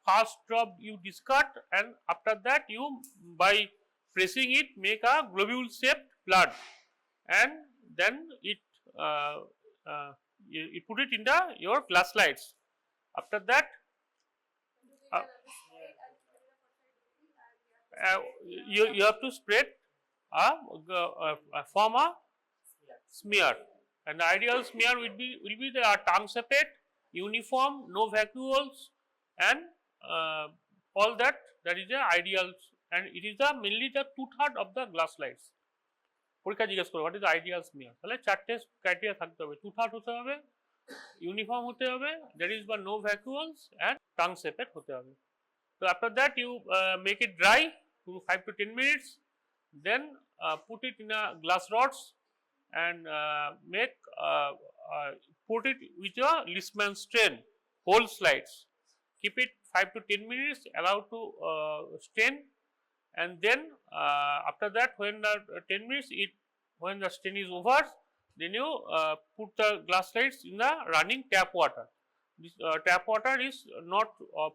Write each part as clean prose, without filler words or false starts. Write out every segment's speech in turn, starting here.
first drop you discard, and after that you by pressing it make a globule shaped blood, and then it you put it in your glass slides. After that you have to spread form a smear, and the ideal smear will be the tongue separate, uniform, no vacuoles, and all that is the ideal, and it is the mainly the 2/3 of the glass slides. পরীক্ষা জিজ্ঞেস করো what is ideal smear, তাহলে চারটে criteria থাকতে হবে, 2/3 হতে হবে, uniform হতে হবে, দ্যাট ইজ বা নো ভ্যাকুয়ালস, অ্যান্ড টাং সেপারেট হতে হবে. So after that you make it dry to 5 to 10 minutes, then put it in a glass rods and put it with a Leishman strain, whole slides. Keep it 5 to 10 minutes, allow to strain, and then after that when the 10 minutes when the strain is over, then you put the glass slides in the running tap water. This tap water is not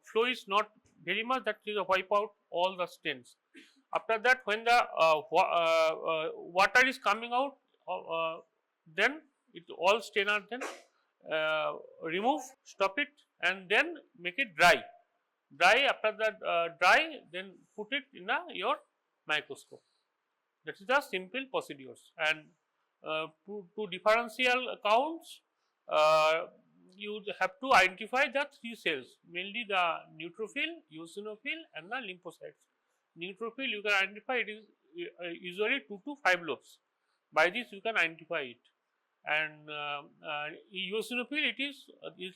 flow is not very much, that is wipe out all the stains. After that when the water is coming out, then it all stain are then remove, stop it, and then make it dry. After that dry, then put it in your microscope. That is the simple procedures. And to differential counts, you have to identify the 3 cells, mainly the neutrophil, eosinophil, and the lymphocytes. Neutrophil you can identify, it is usually 2 to 5 lobes. By this you can identify it. And eosinophil, it is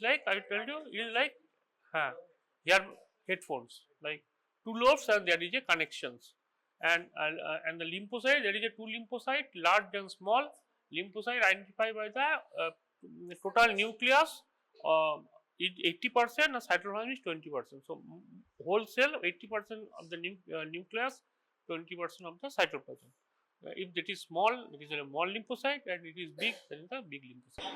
like I told you, it is like here headphones, like 2 lobes and there is a connections. And the lymphocyte, there is a 2 lymphocyte, large and small. Lymphocyte identified by the total nucleus is 80% and cytoplasm is 20%. So whole cell 80% of the nucleus, 20% of the cytoplasm. If it is small, it is a small lymphocyte, and it is big, then it is a big lymphocyte.